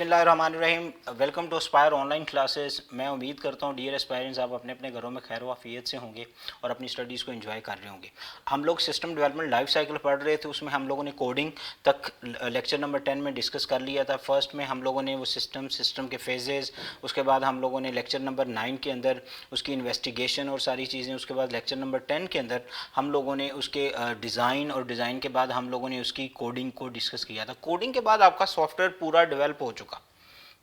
बिस्मिल्लाहिर्रहमानिर्रहीम। Welcome to Aspire online classes. मैं उम्मीद करता हूँ डियर एस्पायरेंट्स आप अपने अपने घरों में खैर वाफियत से होंगे और अपनी स्टडीज़ को एंजॉय कर रहे होंगे। हम लोग सिस्टम डेवलपमेंट लाइफ साइकिल पढ़ रहे थे, उसमें हम लोगों ने कोडिंग तक लेक्चर नंबर 10 में डिस्कस कर लिया था। फर्स्ट में हम लोगों ने वो सिस्टम के फेजेज़, उसके बाद हम लोगों ने लेक्चर नंबर 9 के अंदर उसकी इन्वेस्टिगेशन और सारी चीज़ें, उसके बाद लेक्चर नंबर 10 के अंदर हम लोगों ने उसके डिज़ाइन और डिज़ाइन के बाद हम लोगों ने उसकी कोडिंग को डिस्कस किया था। कोडिंग के बाद आपका सॉफ्टवेयर पूरा डेवलप हो चुका,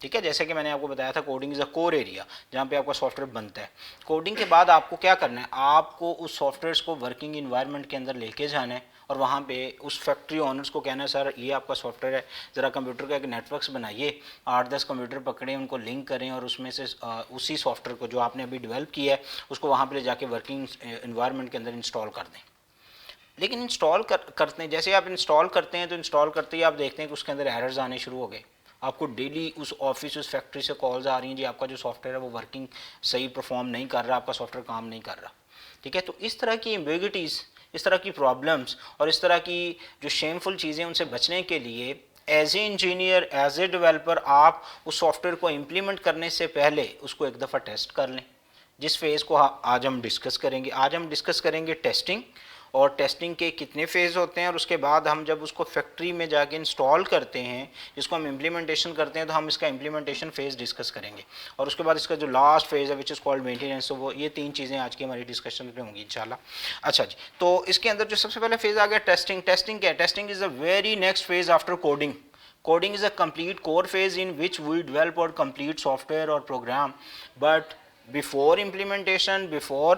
ठीक है। जैसे कि मैंने आपको बताया था coding is a core area जहाँ पे आपका सॉफ्टवेयर बनता है। कोडिंग के बाद आपको क्या करना है, आपको उस सॉफ्टवेयर को वर्किंग इन्वायरमेंट के अंदर लेके जाना है और वहाँ पे उस फैक्ट्री ओनर्स को कहना है सर ये आपका सॉफ्टवेयर है, ज़रा कंप्यूटर का एक नेटवर्क्स बनाइए, 8-10 कंप्यूटर पकड़ें, उनको लिंक करें और उसमें से उसी सॉफ्टवेयर को जो आपने अभी डेवलप किया है उसको वहाँ पर ले जाके वर्किंग इन्वायरमेंट के अंदर इंस्टॉल कर दें। लेकिन इंस्टॉल करते हैं, जैसे आप इंस्टॉल करते हैं तो इंस्टॉल करते ही आप देखते हैं कि उसके अंदर एरर्स आने शुरू हो गए। आपको डेली उस ऑफिस उस फैक्ट्री से कॉल्स आ रही हैं, जी आपका जो सॉफ्टवेयर है वो वर्किंग सही परफॉर्म नहीं कर रहा, आपका सॉफ्टवेयर काम नहीं कर रहा, ठीक है। तो इस तरह की एम्बिग्युइटीज़, इस तरह की प्रॉब्लम्स और इस तरह की जो शेमफुल चीज़ें, उनसे बचने के लिए as a engineer, as a developer, आप उस सॉफ्टवेयर को इम्प्लीमेंट करने से पहले उसको एक दफ़ा टेस्ट कर लें, जिस फेज़ को आज हम डिस्कस करेंगे। आज हम डिस्कस करेंगे टेस्टिंग, और टेस्टिंग के कितने फेज़ होते हैं, और उसके बाद हम जब उसको फैक्ट्री में जाके इंस्टॉल करते हैं, जिसको हम इम्प्लीमेंटेशन करते हैं, तो हम इसका इम्प्लीमेंटेशन फेज़ डिस्कस करेंगे। और उसके बाद इसका जो लास्ट फेज़ है विच इज़ कॉल्ड मेंटेनेंस, तो वो ये 3 चीज़ें आज की हमारी डिस्कशन में होंगी इंशाल्लाह। अच्छा जी, तो इसके अंदर जो सबसे पहले फेज़ आ गया टेस्टिंग। टेस्टिंग क्या है? Testing is the very next phase after coding. Coding is a complete core phase in which we develop or complete software or program, but before implementation, before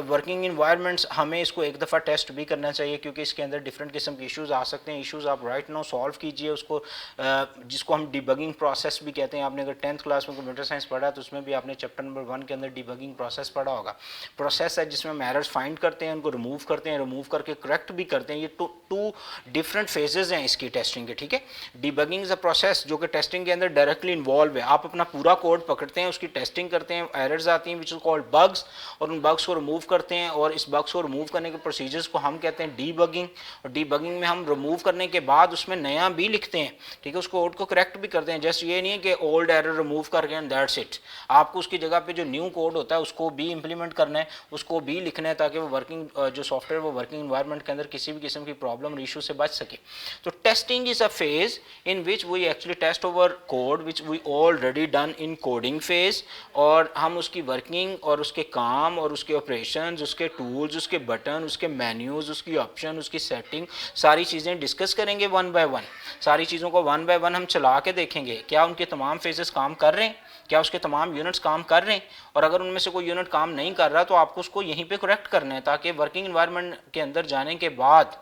working environments हमें इसको एक दफ़ा test भी करना चाहिए, क्योंकि इसके अंदर डिफरेंट किस्म के इश्यूज़ आ सकते हैं। इश्यूज़ आप राइट नाउ सॉल्व कीजिए उसको, जिसको हम डिबगिंग प्रोसेस भी कहते हैं। आपने अगर 10th क्लास में कंप्यूटर साइंस पढ़ा तो उसमें भी आपने चैप्टर नंबर 1 के अंदर डिबगिंग प्रोसेस पढ़ा होगा। प्रोसेस है जिसमें हम एरर्स फाइंड करते हैं, उनको रिमूव करते हैं, रिमूव करके करेक्ट भी करते हैं। ये टू डिफरेंट फेजेज़ हैं इसकी टेस्टिंग के, ठीक है। डिबगिंग इज़ अ प्रोसेस जो कि टेस्टिंग के अंदर डायरेक्टली इन्वॉल्व है। आप अपना पूरा कोड पकड़ते हैं, उसकी टेस्टिंग करते हैं, एरर्स आती हैं विच इज़ कॉल्ड बग्स, और उन बग्स को रिमूव करते हैं, और इस बग्स को रिमूव करने के प्रोसीजर्स को हम कहते हैं डीबगिंग। और डीबगिंग में हम रिमूव करने के बाद उसमें नया भी लिखते हैं, ठीक है, उस कोड को करेक्ट भी करते हैं। जस्ट ये नहीं है कि ओल्ड एरर रिमूव करके एंड दैट्स इट, आपको उसकी जगह पे जो न्यू कोड होता है उसको भी इंप्लीमेंट करना है, उसको भी लिखना है, ताकि वो वर्किंग जो सॉफ्टवेयर वो वर्किंग इन्वायरमेंट के अंदर किसी भी किस्म की प्रॉब्लम और इशू से बच सके। तो testing is a phase in which we actually test over code which we already done in coding phase, और हम उसकी वर्किंग और उसके काम और उसके ऑपरेशंस, उसके टूल्स, उसके बटन, उसके मेन्यूज़, उसकी ऑप्शन, उसकी सेटिंग, सारी चीज़ें डिस्कस करेंगे वन बाय वन। सारी चीज़ों को वन बाय वन हम चला के देखेंगे, क्या उनके तमाम फेजेस काम कर रहे हैं, क्या उसके तमाम यूनिट्स काम कर रहे हैं, और अगर उनमें से कोई यूनिट काम नहीं कर रहा तो आपको उसको यहीं पे करेक्ट करना है, ताकि वर्किंग इन्वायरमेंट के अंदर जाने के बाद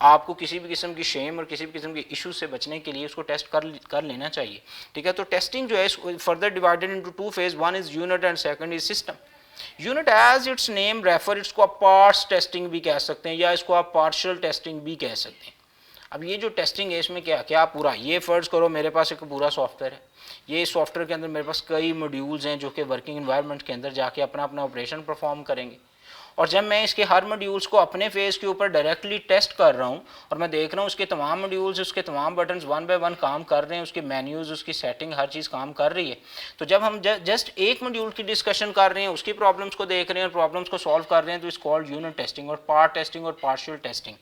आपको किसी भी किस्म की शेम और किसी भी किस्म के इशू से बचने के लिए उसको टेस्ट कर लेना चाहिए, ठीक है। तो टेस्टिंग जो है further divided into 2 phase, 1 is unit and second is system. Unit as its name refer, इसको आप पार्ट्स टेस्टिंग भी कह सकते हैं, या इसको आप पार्शियल टेस्टिंग भी कह सकते हैं। अब ये जो टेस्टिंग है इसमें क्या क्या पूरा, ये फर्ज करो मेरे पास एक पूरा सॉफ्टवेयर है, ये सॉफ्टवेयर के अंदर मेरे पास कई मॉड्यूल्स हैं जो कि वर्किंग इन्वायरमेंट के अंदर जाके अपना अपना ऑपरेशन परफॉर्म करेंगे, और जब मैं इसके हर मॉड्यूल्स को अपने फेज़ के ऊपर डायरेक्टली टेस्ट कर रहा हूँ और मैं देख रहा हूँ उसके तमाम मॉड्यूल्स, उसके तमाम बटन्स वन बाय वन काम कर रहे हैं, उसके मेन्यूज़, उसकी सेटिंग, हर चीज़ काम कर रही है, तो जब हम जस्ट एक मॉड्यूल की डिस्कशन कर रहे हैं, उसकी प्रॉब्लम्स को देख रहे हैं और प्रॉब्लम्स को सॉल्व कर रहे हैं, तो इस कॉल्ड यूनिट टेस्टिंग और पार्ट टेस्टिंग और पार्शियल टेस्टिंग,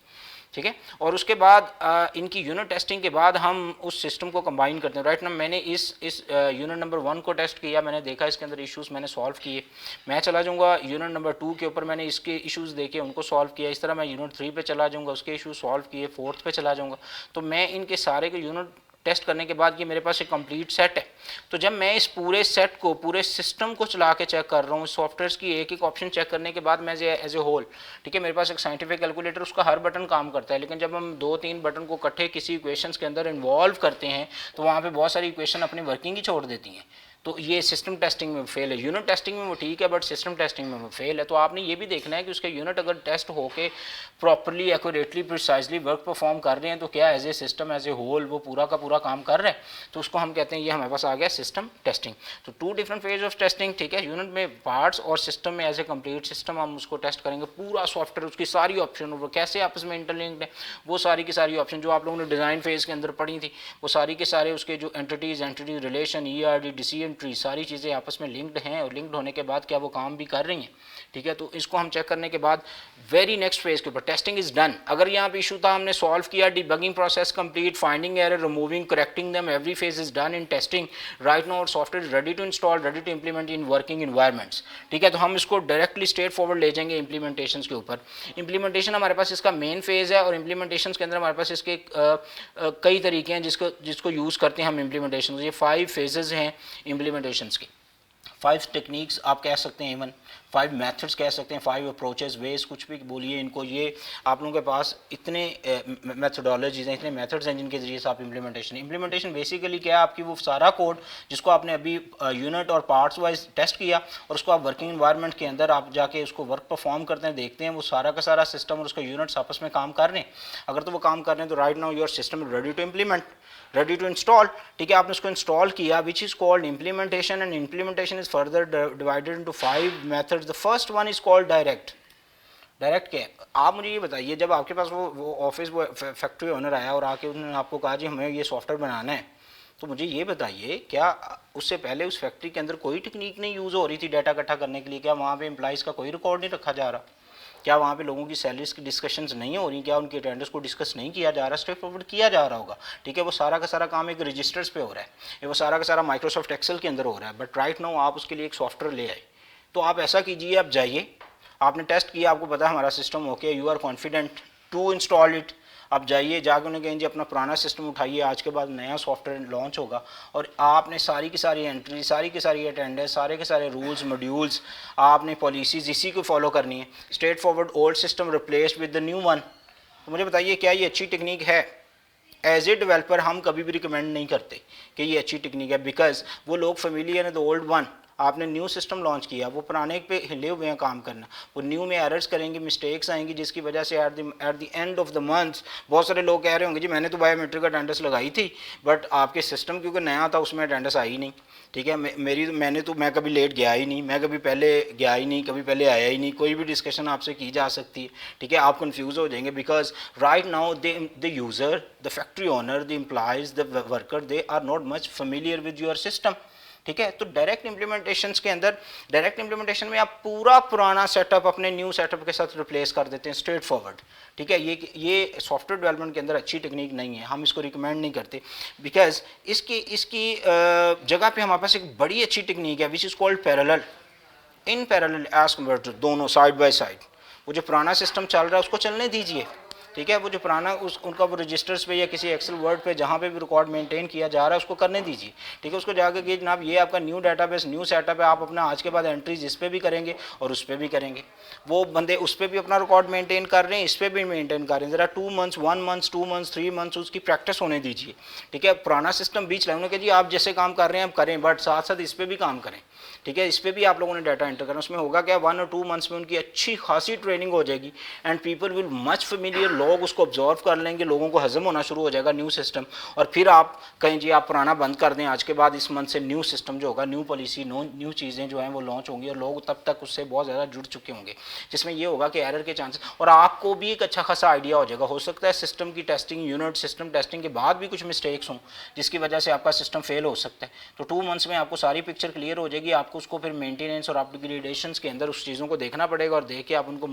ठीक है। और उसके बाद इनकी यूनिट टेस्टिंग के बाद हम उस सिस्टम को कंबाइन करते हैं। राइट ना, मैंने इस यूनिट नंबर 1 को टेस्ट किया, मैंने देखा इसके अंदर इश्यूज़ मैंने सॉल्व किए, मैं चला जाऊंगा यूनिट नंबर 2 के ऊपर, मैंने इसके इश्यूज़ देखे, उनको सॉल्व किया, इस तरह मैं यूनिट 3 पे चला जाऊंगा, उसके इशूज़ सॉल्व किए, 4th पे चला जाऊंगा। तो मैं इनके सारे के यूनिट टेस्ट करने के बाद ये मेरे पास एक कंप्लीट सेट है। तो जब मैं इस पूरे सेट को, पूरे सिस्टम को चला के चेक कर रहा हूँ, सॉफ्टवेयर की एक एक ऑप्शन चेक करने के बाद मैं एज ए होल, ठीक है, मेरे पास एक साइंटिफिक कैलकुलेटर, उसका हर बटन काम करता है, लेकिन जब हम 2-3 बटन को इकट्ठे किसी इक्वेशंस के अंदर इन्वॉल्व करते हैं तो वहाँ पे बहुत सारी इक्वेशन अपनी वर्किंग ही छोड़ देती हैं। तो ये सिस्टम टेस्टिंग में फेल है। यूनिट टेस्टिंग में वो ठीक है, बट सिस्टम टेस्टिंग में वो फेल है। तो आपने ये भी देखना है कि उसके यूनिट अगर टेस्ट होके properly accurately precisely work perform कर रहे हैं तो क्या as a system as a whole वो पूरा का पूरा काम कर रहा है, तो उसको हम कहते हैं ये हमारे पास आ गया सिस्टम टेस्टिंग। तो 2 डिफरेंट फेज ऑफ टेस्टिंग, ठीक है। यूनिट में पार्ट्स और सिस्टम में एज ए कंप्लीट सिस्टम हम उसको टेस्ट करेंगे, पूरा सॉफ्टवेयर उसकी सारी ऑप्शन वो कैसे आपस में इंटरलिंक्ड है, वो सारी की सारी ऑप्शन जो आप लोगों ने डिज़ाइन फेज के अंदर पढ़ी थी, वो सारी के सारे उसके जो entity relation ERD decision tree सारी चीज़ें आपस में लिंक्ड हैं, और लिंक्ड होने के बाद क्या वो काम भी कर रही हैं, ठीक है। तो इसको हम चेक करने के बाद वेरी नेक्स्ट फेज के ऊपर टेस्टिंग इज डन। अगर यहाँ पे इशू था हमने सॉल्व किया, debugging process complete, finding error, removing, correcting them, every phase is done in testing. Right now software is ready to install, ready to implement in working environments, ठीक है। तो हम इसको डायरेक्टली स्ट्रेट फॉरवर्ड ले जाएंगे implementation के ऊपर। Implementation हमारे पास इसका मेन फेज है, और इंप्लीमेंटेशन के अंदर हमारे पास इसके कई तरीके हैं जिसको यूज़ करते हैं हम इंप्लीमेंटेशन। ये 5 फेजेस हैं इंप्लीमेंटेशन के, 5 टेक्निक्स आप कह सकते हैं, इवन 5 मेथड्स कह सकते हैं, 5 अप्रोचेस, वेज, कुछ भी बोलिए इनको। ये आप लोगों के पास इतने मेथडोलॉजीज हैं, इतने मेथड्स हैं जिनके ज़रिए से आप इंप्लीमेंटेशन बेसिकली क्या है, आपकी वो सारा कोड जिसको आपने अभी यूनिट और पार्ट्स वाइज टेस्ट किया और उसको आप वर्किंग इन्वायरमेंट के अंदर आप जाके उसको वर्क परफॉर्म करते हैं, देखते हैं वो सारा का सारा सिस्टम और उसका यूनिट्स आपस में काम कर रहे हैं। अगर तो वो काम कर रहे हैं तो right now your system ready to implement, ready to install, ठीक है। आपने उसको इंस्टॉल किया, which is called implementation, and implementation is further divided into 5 methods. The first one is called direct. Direct क्या है, आप मुझे ये बताइए, जब आपके पास वो ऑफिस वो फैक्ट्री ओनर आया और आके उन्होंने आपको कहा जी हमें ये सॉफ्टवेयर बनाना है, तो मुझे ये बताइए क्या उससे पहले उस फैक्ट्री के अंदर कोई टेक्निक नहीं यूज़ हो रही थी डाटा इकट्ठा करने के लिए? क्या वहाँ पे एम्प्लॉइज़ का कोई रिकॉर्ड नहीं रखा जा रहा? क्या वहाँ पे लोगों की सैलरीज की डिस्कशंस नहीं हो रही? क्या उनके अटेंडेंस को डिस्कस नहीं किया जा रहा? स्ट्रेट फॉरवर्ड किया जा रहा होगा, ठीक है। वो सारा का सारा काम एक रजिस्टर्स पे हो रहा है, ये वो सारा का सारा माइक्रोसॉफ्ट एक्सेल के अंदर हो रहा है। बट राइट नाउ आप उसके लिए एक सॉफ्टवेयर ले आए, तो आप ऐसा कीजिए, आप जाइए, आपने टेस्ट किया, आपको पता है हमारा system okay, you are confident to install it. आप जाइए, जाकर उन्हें कहें जी अपना पुराना सिस्टम उठाइए, आज के बाद नया सॉफ्टवेयर लॉन्च होगा, और आपने सारी की सारी एंट्री, सारी की सारी अटेंडेंस, सारे के सारे रूल्स मॉड्यूल्स, आपने पॉलिसीज़ इसी को फॉलो करनी है। Straight forward old system replaced with the new one. तो मुझे बताइए क्या ये अच्छी टेक्निक है? एज ए डेवलपर हम कभी भी रिकमेंड नहीं करते कि ये अच्छी टेक्निक है, बिकॉज वो लोग फेमिलियर है द ओल्ड वन। आपने न्यू सिस्टम लॉन्च किया, वो पुराने पे हिले हुए हैं काम करना, वो न्यू में एरर्स करेंगे, मिस्टेक्स आएंगी, जिसकी वजह से at the end of the month बहुत सारे लोग कह रहे होंगे जी मैंने तो बायोमेट्रिक अटेंडेंस लगाई थी, बट आपके सिस्टम क्योंकि नया था उसमें अटेंडेंस आई नहीं, ठीक है। मैं कभी लेट गया ही नहीं, मैं कभी पहले गया ही नहीं, कभी पहले आया ही नहीं, कोई भी डिस्कशन आपसे की जा सकती है, ठीक है। आप कंफ्यूज हो जाएंगे, because right now the user, the factory owner, the employees, the worker, they are not much familiar with your system, ठीक है। तो डायरेक्ट इंप्लीमेंटेशन के अंदर, डायरेक्ट इंप्लीमेंटेशन में आप पूरा पुराना सेटअप अपने न्यू सेटअप के साथ रिप्लेस कर देते हैं स्ट्रेट फॉरवर्ड, ठीक है। ये सॉफ्टवेयर डेवलपमेंट के अंदर अच्छी टेक्निक नहीं है, हम इसको रिकमेंड नहीं करते, बिकॉज इसकी जगह पे हमारे पास एक बड़ी अच्छी टेक्निक है which is called parallel. In parallel as converter, दोनों साइड बाय साइड, वो जो पुराना सिस्टम चल रहा है उसको चलने दीजिए, ठीक है। वो जो पुराना उनका वो रजिस्टर्स पे या किसी एक्सेल वर्ड पे जहाँ पे भी रिकॉर्ड मेंटेन किया जा रहा है उसको करने दीजिए, ठीक है। उसको जाकर कि जनाब ये आपका न्यू डाटाबेस, न्यू सेटअप है, आप अपना आज के बाद एंट्रीज इस पर भी करेंगे और उस पर भी करेंगे। वो बंदे उस पर भी अपना रिकॉर्ड मेंटेन कर रहे हैं, इस पर भी मेंटेन कर रहे हैं। ज़रा 2 मंथ्स, 1 मंथ, 2 मंथ्स, 3 मंथ्स उसकी प्रैक्टिस होने दीजिए, ठीक है। पुराना सिस्टम बीच लाने के जी आप जैसे काम कर रहे हैं आप करें, बट साथ साथ इस पर भी काम करें, ठीक है। इस पर भी आप लोगों ने डाटा एंटर करना, उसमें होगा क्या 1 और 2 मंथ्स में उनकी अच्छी खासी ट्रेनिंग हो जाएगी, and people will much familiar, लोग उसको ऑब्जर्व कर लेंगे, लोगों को हजम होना शुरू हो जाएगा न्यू सिस्टम। और फिर आप कहें जी आप पुराना बंद कर दें, आज के बाद इस मंथ से न्यू सिस्टम जो होगा, न्यू पॉलिसी, न्यू चीज़ें जो हैं वो लॉन्च होंगी, और लोग तब तक उससे बहुत ज़्यादा जुड़ चुके होंगे, जिसमें ये होगा कि एरर के चांसेस, और आपको भी एक अच्छा खासा आइडिया हो जाएगा। हो सकता है सिस्टम की टेस्टिंग, यूनिट सिस्टम टेस्टिंग के बाद भी कुछ मिस्टेक्स हों जिसकी वजह से आपका सिस्टम फेल हो सकता है। तो 2 मंथ्स में आपको सारी पिक्चर क्लियर हो जाएगी, आपको उसको फिर मेंटेनेंस और अपग्रेडेशन के अंदर उस चीज़ों को देखना पड़ेगा, और देख के आप उनको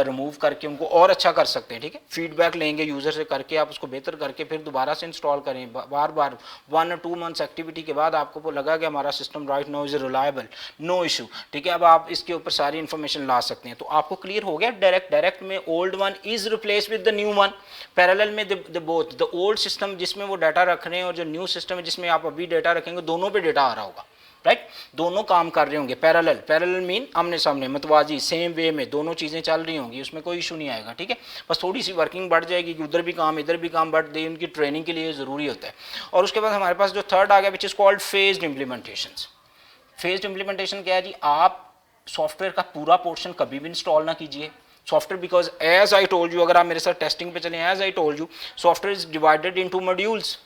रिमूव करके उनको और अच्छा कर सकते हैं, ठीक है। फीडबैक लेंगे यूज़र से करके आप उसको बेहतर करके फिर दोबारा से इंस्टॉल करें, बार बार 1 और 2 मंथ्स एक्टिविटी के बाद आपको वो लगा कि हमारा system right now is reliable, no issue, ठीक है। अब आप इसके ऊपर सारी इन्फॉर्मेशन ला सकते हैं। तो आपको क्लियर हो गया, डायरेक्ट में old one is replace with the new one, parallel में the both, the old system जिसमें वो डाटा रख रहे हैं और जो न्यू सिस्टम है जिसमें आप अभी डाटा रखेंगे, दोनों पे डाटा आ रहा होगा, राइट। दोनों काम कर रहे होंगे, पैरेलल मीन आमने सामने, मतवाजी, सेम वे में दोनों चीज़ें चल रही होंगी, उसमें कोई इशू नहीं आएगा, ठीक है। बस थोड़ी सी वर्किंग बढ़ जाएगी कि उधर भी काम इधर भी काम, बट दे उनकी ट्रेनिंग के लिए ज़रूरी होता है। और उसके बाद हमारे पास जो थर्ड आ गया विच is called phased implementations. Phased implementation क्या है जी, आप सॉफ्टवेयर का पूरा पोर्शन कभी भी इंस्टॉल ना कीजिए software, because as I told you, अगर आप मेरे साथ टेस्टिंग पे चलें, as I told you software is divided into modules,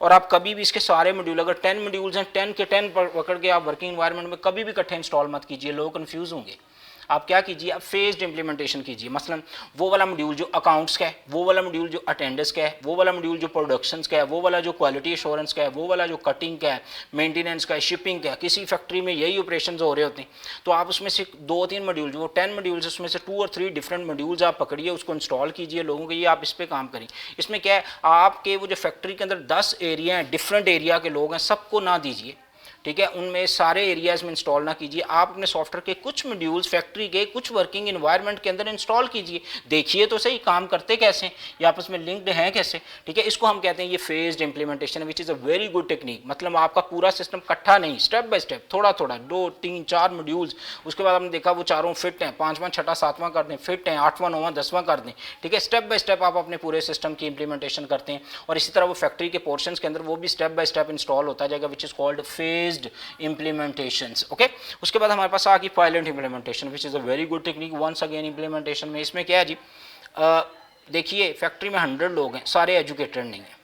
और आप कभी भी इसके सारे मॉड्यूल, अगर 10 मॉड्यूल्स हैं 10 के 10 पकड़ के आप वर्किंग एनवायरनमेंट में कभी भी इकट्ठे इंस्टॉल मत कीजिए, लोग कंफ्यूज होंगे। आप क्या कीजिए, आप फेज्ड इंप्लीमेंटेशन कीजिए। मसलन वो वाला मॉड्यूल जो अकाउंट्स का है, वो वाला मॉड्यूल जो अटेंडेंस का है, वो वाला मॉड्यूल जो प्रोडक्शंस का है, वो वाला जो क्वालिटी एश्योरेंस का है, वो वाला जो कटिंग का है, मेंटेनेंस का है, शिपिंग का है, किसी फैक्ट्री में यही ऑपरेशन हो रहे होते हैं, तो आप उसमें से 2-3 मॉड्यूल, जो 10 मॉड्यूल्स उसमें से 2 और 3 डिफरेंट मॉड्यूल्स आप पकड़िए, उसको इंस्टॉल कीजिए लोगों के, ये आप इस पर काम करिए। इसमें क्या है, आपके वो जो फैक्ट्री के अंदर 10 एरिया हैं, डिफरेंट एरिया के लोग हैं, सबको ना दीजिए, ठीक है, उनमें सारे एरियाज में इंस्टॉल ना कीजिए। आप अपने सॉफ्टवेयर के कुछ मॉड्यूल्स फैक्ट्री के कुछ वर्किंग एनवायरनमेंट के अंदर इंस्टॉल कीजिए, देखिए तो सही काम करते कैसे हैं, ये आपस में लिंक्ड हैं कैसे, ठीक है। इसको हम कहते हैं ये phased implementation, which is a very good technique. मतलब आपका पूरा सिस्टम इकट्ठा नहीं, स्टेप बाय स्टेप, थोड़ा थोड़ा, 2, 3, 4 मॉड्यूल्स, उसके बाद आपने देखा वो चारों फिट हैं, 5वां 6वां 7वां कर दें, फिट हैं, 8वां 9वां 10वां कर दें, ठीक है। स्टेप बाय स्टेप आप अपने पूरे सिस्टम की इंप्लीमेंटेशन करते हैं, और इसी तरह वो फैक्ट्री के पोर्शंस के अंदर वो भी स्टेप बाय स्टेप इंस्टॉल होता जाएगा, which is called phased implementations, okay. उसके बाद हमारे पास आ गई pilot implementation, which is a very good technique once again implementation में। इसमें क्या है जी, देखिए फैक्ट्री में 100 लोग हैं, सारे एजुकेटेड नहीं हैं,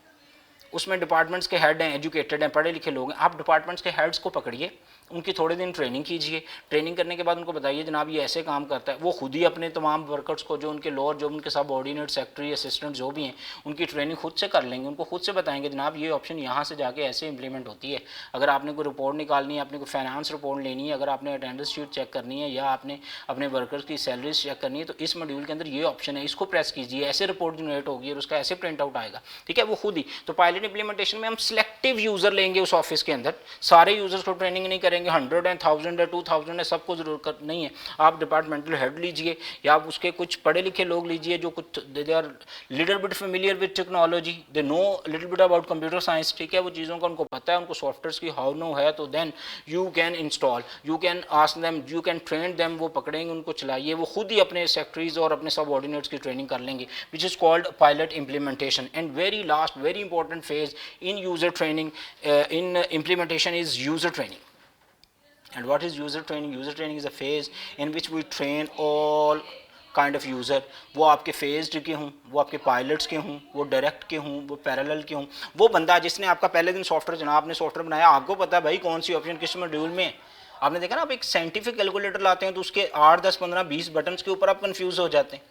उसमें डिपार्टमेंट्स के हेड हैं, एजुकेटेड हैं, पढ़े लिखे लोग हैं। आप डिपार्टमेंट्स के हेड्स को पकड़िए, उनकी थोड़े दिन ट्रेनिंग कीजिए, ट्रेनिंग करने के बाद उनको बताइए जनाब ये ऐसे काम करता है। वो खुद ही अपने तमाम वर्कर्स को, जो उनके लोअर, जो उनके सब ऑर्डिनेट, सेक्रेटरी, असिस्टेंट जो भी हैं, उनकी ट्रेनिंग खुद से कर लेंगे, उनको खुद से बताएंगे जनाब ये ऑप्शन यहाँ से जाके ऐसे इंप्लीमेंट होती है। अगर आपने कोई रिपोर्ट निकालनी है, आपने कोई फाइनेंस रिपोर्ट लेनी है, अगर आपने अटेंडेंस शीट चेक करनी है, या आपने अपने वर्कर्स की सैलरीज चेक करनी है, तो इस मॉड्यूल के अंदर ये ऑप्शन है, इसको प्रेस कीजिए, ऐसे रिपोर्ट जनरेट होगी और उसका ऐसे प्रिंट आउट आएगा, ठीक है, वो खुद ही। तो पायलट इंप्लीमेंटेशन में हम सिलेक्टिव यूज़र लेंगे उस ऑफिस के अंदर, सारे यूजर्स को ट्रेनिंग नहीं करेंगे, 100 है, 1000 है, 2000 है, सबको जरूरत नहीं है। आप डिपार्टमेंटल हेड लीजिए, या आप उसके कुछ पढ़े लिखे लोग लीजिए जो कुछ they are little bit familiar with technology, they know little bit about computer science, ठीक है, वो चीज़ों का उनको पता है, उनको सॉफ्टवेयर की हाउ नो है, तो then you can install, you can ask them, you can train them, वो पकड़ेंगे, उनको चलाइए, वो खुद ही अपने सेक्रेटरीज और अपने सब ऑर्डिनेट्स की ट्रेनिंग कर लेंगे, विच is called pilot implementation. And very last very important phase in user training, in implementation is user training. And what is user training? User training is a phase in which we train all kind of user, वो आपके phased के हों, वो आपके pilots के हों, वो direct के हों, वो पैरेलल के हों, वो बंदा जिसने आपका पहले दिन सॉफ्टवेयर, जनाब आपने सॉफ्टवेयर बनाया, आपको पता है भाई कौन सी ऑप्शन किस मॉड्यूल में है। आपने देखा ना, आप एक साइंटिफिक कैलकुलेटर लाते हैं तो उसके 8, 10, 15, 20 बटन्स के ऊपर आप कंफ्यूज हो जाते हैं,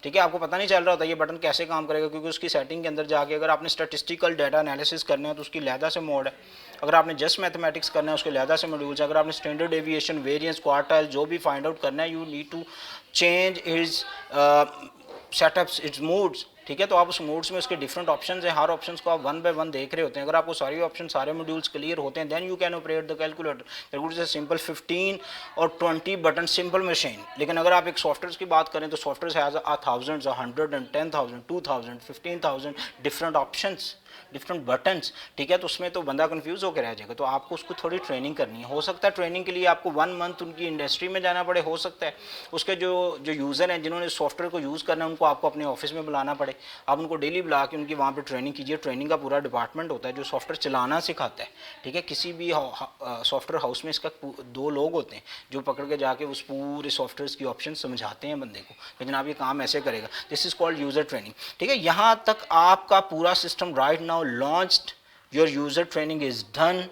ठीक है, आपको पता नहीं चल रहा होता ये बटन कैसे काम करेगा, क्योंकि उसकी सेटिंग के अंदर जाके अगर आपने स्टैटिस्टिकल डाटा एनालिसिस करना है तो उसकी लहदा से मोड है, अगर आपने जस्ट मैथमेटिक्स करना है उसके लहदा से मॉड्यूल्स है, अगर आपने स्टैंडर्ड डेविएशन, वेरिएंस, क्वार्टाइल जो भी फाइंड आउट करना है, you need to change its setups, its moods, ठीक है। तो आप उस मोड्स में उसके डिफरेंट ऑप्शंस हैं, हर ऑप्शंस को आप 1 बाय 1 देख रहे होते हैं। अगर आपको सारी ऑप्शन, सारे मॉड्यूल्स क्लियर होते हैं, then you can operate the calculator. Calculator is a simple 15 और 20 बटन सिंपल मशीन। लेकिन अगर आप एक सॉफ्टवेयर की बात करें तो software has thousands, 110,000, 2000, 15,000 different options, different buttons, ठीक है। तो उसमें तो बंदा कंफ्यूज होकर रह जाएगा। तो आपको उसको थोड़ी ट्रेनिंग करनी है। हो सकता है ट्रेनिंग के लिए आपको 1 मंथ उनकी इंडस्ट्री में जाना पड़े, हो सकता है उसके जो यूज़र हैं जिन्होंने सॉफ्टवेयर को यूज़ करना है उनको आपको अपने ऑफिस में बुलाना पड़े। आप उनको डेली बुला के उनकी वहाँ पर ट्रेनिंग कीजिए। ट्रेनिंग का पूरा डिपार्टमेंट होता है जो सॉफ्टवेयर चलाना सिखाता है, ठीक है। किसी भी सॉफ्टवेयर हाउस में इसका 2 लोग होते हैं जो पकड़ के जाके उस पूरे सॉफ्टवेयर की ऑप्शन समझाते हैं बंदे को कि जनाब ये काम ऐसे करेगा। This is called user training, ठीक है। यहाँ तक आपका पूरा system right now launched, your user training is done.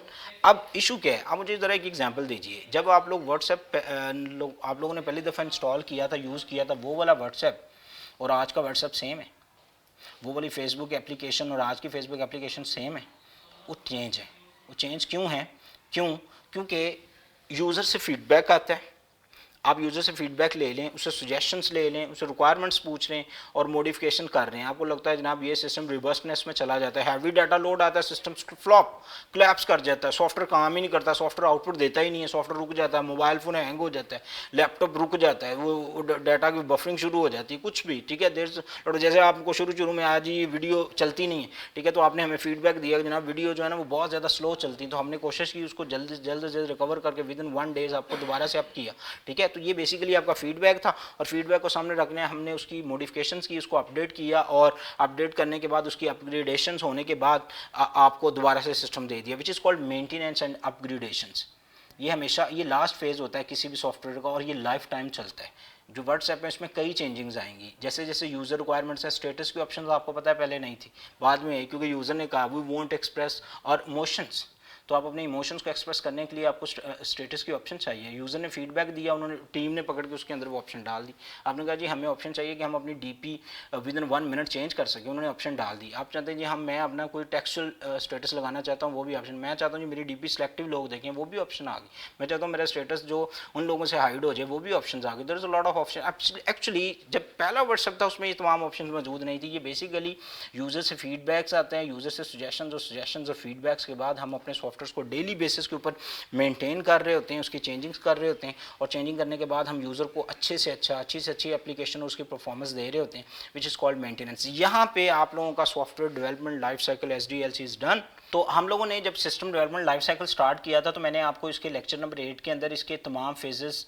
अब इशू क्या है, आप मुझे ज़रा एक एग्जांपल दीजिए। जब आप लोग व्हाट्सएप आप लोगों ने पहली दफ़ा इंस्टॉल किया था, यूज़ किया था, वो वाला व्हाट्सएप और आज का व्हाट्सएप सेम है? वो वाली फेसबुक एप्लीकेशन और आज की फेसबुक एप्लीकेशन सेम है? वो चेंज है। वो चेंज क्यों है? क्योंकि यूज़र से फीडबैक आता है। आप यूज़र से फीडबैक ले लें, उससे सजेशंस ले लें, उससे रिक्वायरमेंट्स पूछ लें और मॉडिफिकेशन कर रहे हैं। आपको लगता है जनाब ये सिस्टम रिवर्सनेस में चला जाता है, हैवी डाटा लोड आता है, सिस्टम फ्लॉप क्लैप्स कर जाता है, सॉफ्टवेयर काम ही नहीं करता, सॉफ्टवेयर आउटपुट देता ही नहीं है, सॉफ्टवेयर रुक जाता है, मोबाइल फ़ोन हैंग हो जाता है, लैपटॉप रुक जाता है, वो डाटा की बफरिंग शुरू हो जाती है, कुछ भी, ठीक है। देर से जैसे आपको शुरू में आज ये वीडियो चलती नहीं है, ठीक है, तो आपने हमें फीडबैक दिया जनाब वीडियो जो है ना वो बहुत ज़्यादा स्लो चलती है, तो हमने कोशिश की उसको जल्द रिकवर करके विदिन 1 डेज़ आपको दोबारा से अप किया, ठीक है। तो ये बेसिकली आपका फीडबैक था और फीडबैक को सामने रखने हमने उसकी मॉडिफिकेशंस की, उसको अपडेट किया और अपडेट करने के बाद उसकी अपग्रेडेशंस होने के बाद आपको दोबारा से सिस्टम दे दिया, which is called maintenance and upgradations, ये हमेशा ये लास्ट फेज़ होता है किसी भी सॉफ्टवेयर का और ये लाइफ टाइम चलता है। जो व्हाट्सएप है इसमें कई चेंजिंग्स आएंगी, जैसे जैसे यूज़र रिक्वायरमेंट्स है, स्टेटस की ऑप्शन आपको पता है पहले नहीं थी, बाद में आई क्योंकि यूज़र ने कहा वी वॉन्ट एक्सप्रेस और इमोशंस। तो आप अपने इमोशंस को एक्सप्रेस करने के लिए आपको स्टेटस की ऑप्शन चाहिए। यूज़र ने फीडबैक दिया, उन्होंने टीम ने पकड़ के उसके अंदर वो ऑप्शन डाल दी। आपने कहा जी हमें ऑप्शन चाहिए कि हम अपनी DP with in 1 minute change कर सकें, उन्होंने ऑप्शन डाल दी। आप चाहते हैं जी मैं अपना कोई टेक्सचुअल स्टेटस लगाना चाहता हूँ, वो भी ऑप्शन। मैं चाहता हूँ जी मेरी डीपी सिलेक्टिव लोग देखें, वो भी ऑप्शन आ गई। मैं चाहता हूँ मेरा स्टेटस जो उन लोगों से हाइड हो जाए, वो भी ऑप्शन आ गए। There is a lot of option. Actually जब पहला व्हाट्सएप था उसमें ये तमाम ऑप्शन मौजूद नहीं थी। ये बेसिकली यूज़र से फीडबैक्स आते हैं, यूज़र से सजेशन और फीडबैक्स के बाद हम अपने सॉफ्टवेयर को डेली बेसिस के ऊपर मेंटेन कर रहे होते हैं, उसकी चेंजिंग्स कर रहे होते हैं, और चेंजिंग करने के बाद हम यूज़र को अच्छी से अच्छी एप्लीकेशन और उसकी परफॉर्मेंस दे रहे होते हैं, विच इज़ कॉल्ड मेंटेनेंस। यहाँ पे आप लोगों का software development life cycle SDLC is done. तो हम लोगों ने जब system development life cycle start किया था तो मैंने आपको इसके लेक्चर नंबर 8 के अंदर इसके तमाम फेजेस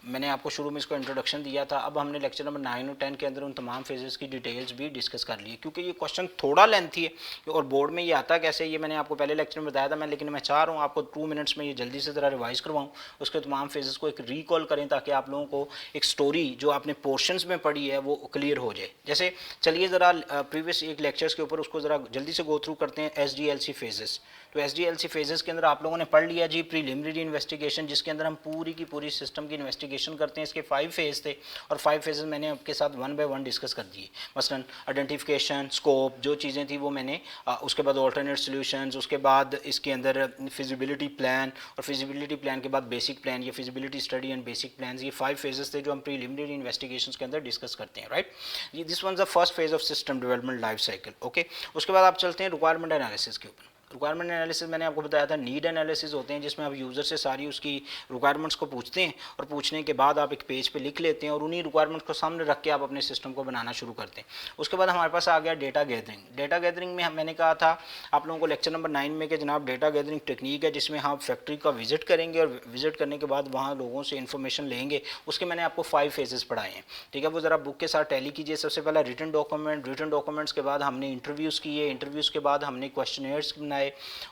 मैंने आपको शुरू में इसको इंट्रोडक्शन दिया था। अब हमने लेक्चर नंबर 9 और 10 के अंदर उन तमाम फेजेस की डिटेल्स भी डिस्कस कर ली है, क्योंकि ये क्वेश्चन थोड़ा लेंथी है और बोर्ड में ये आता कैसे, ये मैंने आपको पहले लेक्चर में बताया था लेकिन मैं चाह रहा हूँ आपको 2 मिनट्स में ये जल्दी से ज़रा रिवाइज करवाऊँ, उसके तमाम फेजेस को एक रिकॉल करें ताकि आप लोगों को एक स्टोरी जो आपने पोर्शंस में पढ़ी है वो क्लियर हो जाए। जैसे चलिए ज़रा प्रीवियस एक लेक्चर्स के ऊपर उसको ज़रा जल्दी से गो थ्रू करते हैं। SDLC फेजेस, तो SDLC फेजेस के अंदर आप लोगों ने पढ़ लिया जी प्रीलिमिनरी इन्वेस्टिगेशन, जिसके अंदर हम पूरी की पूरी सिस्टम की इन्वेस्टिगेशन करते हैं। इसके 5 फेज थे और 5 फेजेस मैंने आपके साथ 1 बाय 1 डिस्कस कर दिए। मसलन आइडेंटिफिकेशन, स्कोप, जो चीज़ें थी वो मैंने उसके बाद ऑल्टरनेट सॉल्यूशंस, उसके बाद इसके अंदर फिजिबिलिटी प्लान, और फिजिबिलिटी प्लान के बाद बेसिक प्लान, ये feasibility study and basic plan, ये 5 फेजेस थे जो हम प्रीलिमिनरी इन्वेस्टिगेशन के अंदर डिस्कस करते हैं, राइट। ये this one the first phase of system development life cycle, okay. उसके बाद आप चलते हैं रिक्वायरमेंट एनालिसिस के ऊपर। रिक्वायरमेंट एनालिसिस मैंने आपको बताया था, नीड एनालिसिस होते हैं जिसमें आप यूज़र से सारी उसकी रिक्वायरमेंट्स को पूछते हैं और पूछने के बाद आप एक पेज पे लिख लेते हैं और उन्हीं रिक्वायरमेंट्स को सामने रख के आप अपने सिस्टम को बनाना शुरू करते हैं। उसके बाद हमारे पास आ गया डेटा गैदरिंग। डेटा गैदरिंग में मैंने कहा था आप लोगों को लेक्चर नंबर 9 में कि जनाब डेटा गैदरिंग टेक्निक है जिसमें हम फैक्ट्री का विजिट करेंगे और विजिट करने के बाद वहाँ लोगों से इन्फॉर्मेशन लेंगे। उसके मैंने आपको 5 फेजेस पढ़ाए हैं, ठीक है। वो ज़रा बुक के साथ टैली कीजिए। सबसे पहला रिटन डॉक्यूमेंट्स के बाद हमने इंटरव्यूज़ किए, इंटरव्यूज़ के बाद हमने क्वेश्चनेयर्स बनाए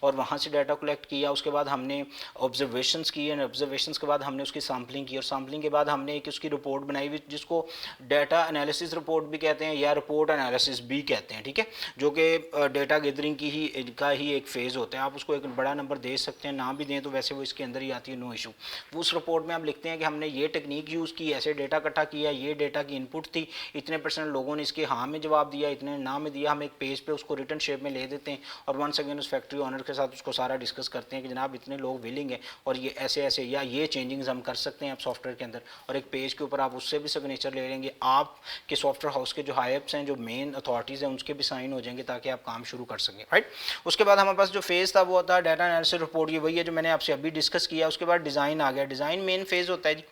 और वहाँ से डाटा कलेक्ट किया। उसके बाद हमने ऑब्जर्वेशंस किए, ऑब्जर्वेशंस के बाद हमने उसकी सैम्पलिंग की और सैम्पलिंग के बाद हमने एक उसकी रिपोर्ट बनाई हुई जिसको डाटा एनालिसिस रिपोर्ट भी कहते हैं या रिपोर्ट एनालिसिस भी कहते हैं, ठीक है, जो कि डाटा गैदरिंग की ही एक फ़ेज़ होता है। आप उसको एक बड़ा नंबर दे सकते हैं, ना भी दें तो वैसे वो इसके अंदर ही आती है, नो इशू। वो उस रिपोर्ट में आप लिखते हैं कि हमने ये टेक्निक यूज़ की, ऐसे डेटा इकट्ठा किया, ये डेटा की इनपुट थी, इतने % लोगों ने इसके हाँ में जवाब दिया, इतने ना में दिया। हम एक पेज पे उसको रिटन शेप में ले देते हैं और वंस अगेन उस फैक्ट्री ऑनर के साथ उसको सारा डिस्कस करते हैं कि जनाब इतने लोग विलिंग हैं और ये ऐसे ऐसे या ये चेंजिंग्स हम कर सकते हैं आप सॉफ्टवेयर के अंदर, और एक पेज के ऊपर आप उससे भी सिग्नेचर ले लेंगे। आपके सॉफ्टवेयर हाउस के जो हाईअप्स हैं, जो मेन अथॉरिटीज़ हैं, उनके भी साइन हो जाएंगे ताकि आप काम शुरू कर सकें, राइट। उसके बाद हमारे पास जो फेज़ था वो होता है डाटा एनालिसिस रिपोर्ट। ये वही है जो मैंने आपसे अभी डिस्कस किया। उसके बाद डिज़ाइन आ गया। डिज़ाइन मेन फेज़ होता है जी।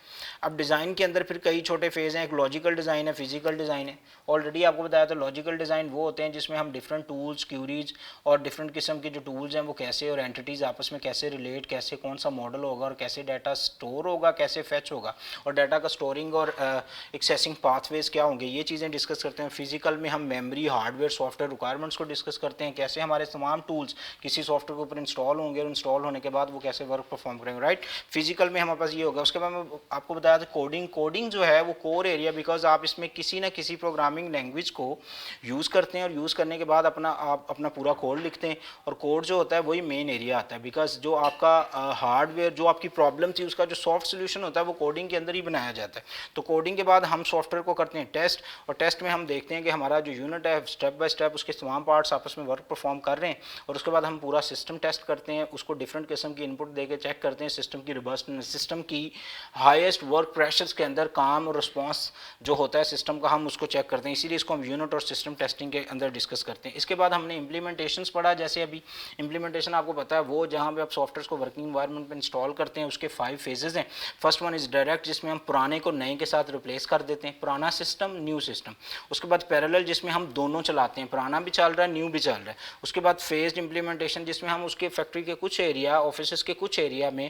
अब डिज़ाइन के अंदर फिर कई छोटे फेज़ हैं। एक लॉजिकल डिज़ाइन है, फिजिकल डिज़ाइन है। ऑलरेडी आपको बताया था लॉजिकल डिज़ाइन वो होते हैं जिसमें हम डिफरेंट टूल्स, क्यूरीज और डिफरेंट किस्म के जो टूल्स हैं वो कैसे और एंटिटीज़ आपस में कैसे रिलेट, कैसे कौन सा मॉडल होगा और कैसे डाटा स्टोर होगा, कैसे फैच होगा और डाटा का स्टोरिंग और एक्सेसिंग पाथवेज क्या होंगे, ये चीज़ें डिस्कस करते हैं। फिजिकल में हम मेमोरी, हार्डवेयर, सॉफ्टवेयर रिक्वायरमेंट्स को डिस्कस करते हैं, कैसे हमारे तमाम टूल्स किसी सॉफ्टवेयर के ऊपर इंस्टॉल होंगे और इंस्टॉल होने के बाद वो कैसे वर्क परफॉर्म करेंगे, राइट। फिजिकल में हमारे पास ये होगा। उसके बाद मैं आपको बताया था कोडिंग जो है वो कोर एरिया, बिकॉज आप इसमें किसी ना किसी प्रोग्रामिंग लैंग्वेज को यूज़ करते हैं और यूज़ करने के बाद आप अपना पूरा कोड लिखते हैं और कोड जो होता है वही मेन एरिया आता है। बिकॉज जो आपका हार्डवेयर, जो आपकी प्रॉब्लम थी, उसका जो सॉफ्ट सोल्यूशन होता है वो कोडिंग के अंदर ही बनाया जाता है। तो कोडिंग के बाद हम सॉफ्टवेयर को करते हैं टेस्ट, और टेस्ट में हम देखते हैं कि हमारा जो यूनिट है स्टेप बाय स्टेप उसके तमाम पार्ट्स आपस में वर्क परफॉर्म कर रहे हैं, और उसके बाद हम पूरा सिस्टम टेस्ट करते हैं, उसको डिफरेंट किस्म की इनपुट दे के चेक करते हैं सिस्टम की रोबस्टनेस, सिस्टम की हाईएस्ट वर्क प्रेशर्स के अंदर काम और रिस्पॉन्स जो होता है सिस्टम का, हम उसको चेक करते हैं। इसीलिए इसको हम यूनिट और सिस्टम टेस्टिंग के अंदर डिस्कस करते हैं। इसके बाद हमने इंप्लीमेंटेशंस पढ़ा। जैसे अभी इंप्लीमेंटेशन आपको पता है वो जहाँ पे आप सॉफ्टवेयर को वर्किंग एनवायरनमेंट में इंस्टॉल करते हैं, उसके 5 फेजेस हैं। फर्स्ट वन इज़ डायरेक्ट, जिसमें हम पुराने को नए के साथ रिप्लेस कर देते हैं, पुराना सिस्टम न्यू सिस्टम। उसके बाद पैरेलल, जिसमें हम दोनों चलाते हैं, पुराना भी चल रहा है न्यू भी चल रहा है। उसके बाद फेज्ड इंप्लीमेंटेशन, जिसमें हम उसके फैक्ट्री के कुछ एरिया, ऑफिस के कुछ एरिया में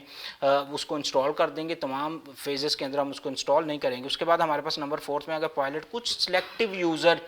उसको इंस्टॉल कर देंगे तमाम फेजेस के अंदर हम उसको इंस्टॉल नहीं करेंगे। उसके बाद हमारे पास नंबर 4 में अगर पायलट कुछ selective user,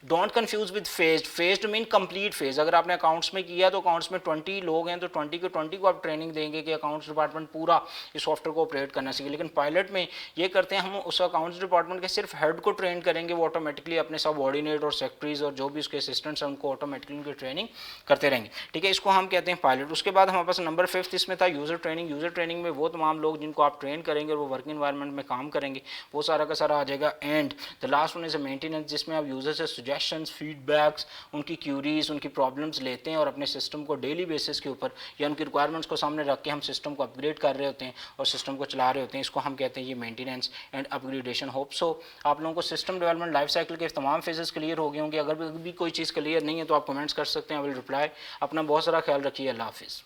don't confuse with phased, phased mean complete phase. अगर आपने अकाउंट्स में किया तो अकाउंट्स में 20 लोग हैं तो 20 को आप ट्रेनिंग देंगे कि अकाउंट्स डिपार्टमेंट पूरा इस सॉफ्टवेयर को ऑपरेट करना सीखे। लेकिन पायलट में ये करते हैं, हम उस अकाउंट्स डिपार्टमेंट के सिर्फ हेड को ट्रेन करेंगे, वो ऑटोमेटिकली अपने सबऑर्डिनेट और सेक्रेटरीज और जो भी उसके असिस्टेंट्स हैं उनको ऑटोमेटिकली उनकी ट्रेनिंग करते रहेंगे, ठीक है। इसको हम कहते हैं पायलट। उसके बाद हमारे पास नंबर 5 इसमें था यूज़र ट्रेनिंग। यूज़र ट्रेनिंग में वो तमाम लोग जिनको आप ट्रेन करेंगे और वो वर्किंग इन्वायरमेंट में काम करेंगे, वो सारा का सारा आ जाएगा। And the last one is a maintenance, जिसमें आप यूज़र से सजेशंस, फीडबैक्स, उनकी क्यूरीज, उनकी प्रॉब्लम्स लेते हैं और अपने सिस्टम को डेली बेसिस के ऊपर या उनकी रिक्वायरमेंट्स को सामने रख के हम सिस्टम को अपग्रेड कर रहे होते हैं और सिस्टम को चला रहे होते हैं। इसको हम कहते हैं ये maintenance and upgradation. Hope so आप लोगों को सिस्टम डेवलपमेंट लाइफ साइकिल के तमाम फेजेस क्लियर हो गए होंगे। अगर भी कोई चीज़ क्लियर नहीं है तो आप कमेंट्स कर सकते हैं, आई विल रिप्लाई। अपना बहुत सारा ख्याल रखिए। अल्लाह हाफिज़।